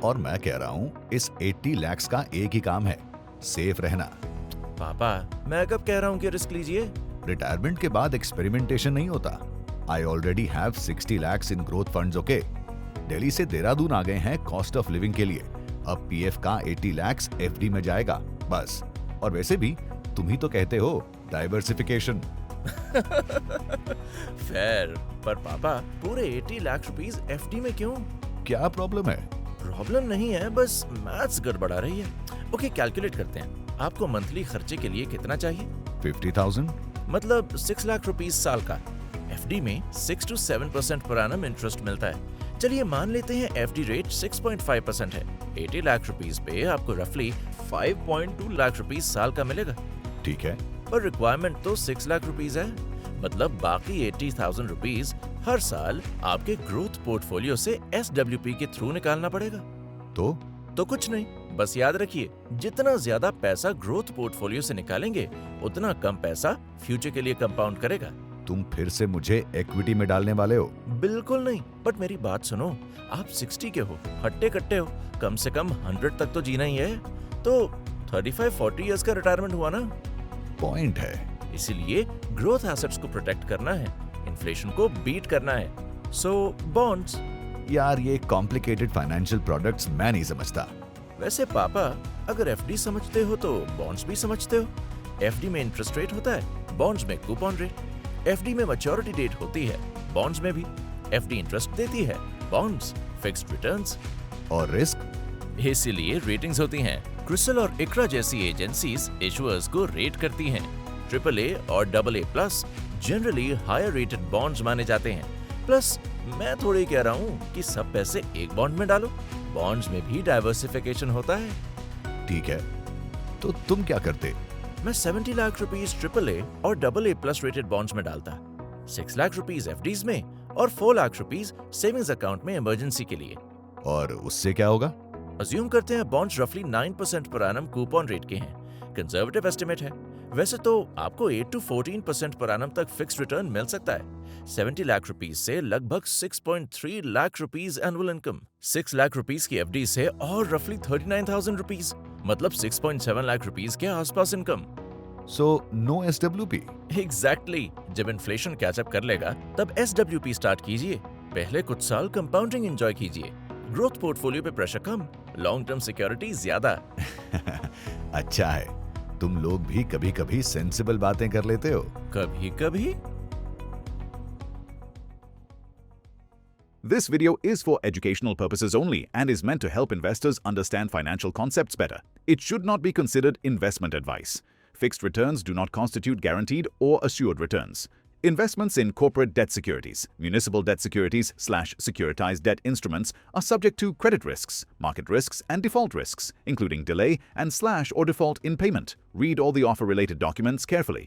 और मैं कह रहा हूँ इस 80 lakhs का एक ही काम है, सेफ रहना। पापा, मैं कब कह रहा हूँ कि रिस्क लीजिए? रिटायरमेंट के बाद एक्सपेरिमेंटेशन नहीं होता। I already have 60 lakhs in growth funds, okay. Delhi से देहरादून आ गए हैं कॉस्ट ऑफ लिविंग के लिए। अब पीएफ का 80 lakhs एफडी में जाएगा, बस। और वैसे भी तुम ही तो कहते हो डाइवर्सिफिकेशन। फेयर, पर पापा पूरे 80 लाख रुपीस एफडी में क्यों? क्या प्रॉब्लम है? प्रॉब्लम नहीं है, बस मैथ्स गड़बड़ा रही है। ओके, कैलकुलेट करते हैं। आपको मंथली खर्चे के लिए कितना चाहिए? 50,000। मतलब 6 लाख रुपीस साल का। एफडी में 6 to 7% पर एनम इंटरेस्ट मिलता है। चलिए मान लेते हैं एफडी रेट 6.5% है। 80 लाख रुपीस पे आपको रफली 5.2 लाख रुपीस साल का मिलेगा। ठीक है। पर रिक्वायरमेंट तो 6 लाख रुपीस है। मतलब बाकी 80,000 रुपीस हर साल आपके ग्रोथ पोर्टफोलियो से एसडब्ल्यूपी के थ्रू निकालना पड़ेगा। तो कुछ नहीं, बस याद रखिए, जितना ज्यादा पैसा ग्रोथ पोर्टफोलियो से निकालेंगे उतना कम पैसा फ्यूचर के लिए कंपाउंड करेगा। तुम फिर से मुझे इक्विटी में डालने वाले हो? बिल्कुल नहीं, बट मेरी बात सुनो। आप 60 के हो, हट्टे कट्टे हो, कम से कम 100 तक तो जीना ही है। तो 35-40 इयर्स का रिटायरमेंट हुआ ना। पॉइंट है। इसीलिए ग्रोथ एसेट्स को प्रोटेक्ट करना है, इन्फ्लेशन को बीट करना है। सो बॉन्ड्स। यार ये कॉम्प्लिकेटेड फाइनेंशियल प्रोडक्ट्स मैं नहीं समझता। वैसे पापा, अगर एफडी समझते हो तो बॉन्ड्स भी समझते हो। एफडी में इंटरेस्ट रेट होता है, बॉन्ड्स में कूपन रेट। एफडी में मैच्योरिटी डेट होती है, बॉन्ड्स में भी। एफडी इंटरेस्ट देती है, बॉन्ड्स फिक्स्ड रिटर्न्स। और रिस्क? इसीलिए रेटिंग्स होती हैं। क्रिसिल और इक्रा जैसी एजेंसीज इशुअर्स को रेट करती हैं। AAA और AA+ generally higher rated bonds माने जाते हैं। प्लस मैं थोड़ी कह रहा हूँ कि सब पैसे एक बॉन्ड में डालो। बॉन्ड्स में भी डाइवर्सिफिकेशन होता है। ठीक है, तो तुम क्या करते? मैं 70 लाख रुपीस AAA और AA+ रेटेड बॉन्ड्स में डालता, 6 लाख रुपीस एफडीज में और 4 लाख रुपीस सेविंग्स अकाउंट में इमरजेंसी के लिए। और उससे क्या होगा? अज्यूम करते हैं बॉन्ड्स रफली 9% पर एनम कूपन रेट के हैं। कंजर्वेटिव एस्टिमेट है। वैसे तो आपको 8 to 14% पर एनम तक फिक्स्ड रिटर्न मिल सकता है। 70 लाख रुपीस से लगभग 6.3 lakh rupees annual income. 6 lakh rupees की एफडी से और रफली 39,000 रुपीस, मतलब 6.7 लाख रुपीस के आसपास income. So no SWP? Exactly. जब इन्फ्लेशन कैचअप कर लेगा तब एसडब्ल्यूपी स्टार्ट कीजिए। पहले कुछ साल कंपाउंडिंग एंजॉय कीजिए। ग्रोथ पोर्टफोलियो पे प्रेशर कम, लॉन्ग टर्म सिक्योरिटी ज्यादा। अच्छा है, तुम लोग भी कभी कभी सेंसिबल बातें कर लेते हो। कभी कभी। This video is for educational purposes only and is meant to help investors understand financial concepts better. It should not be considered investment advice. Fixed returns do not constitute guaranteed or assured returns. Investments in corporate debt securities, municipal debt securities/securitized debt instruments are subject to credit risks, market risks, and default risks, including delay and/or default in payment. Read all the offer-related documents carefully.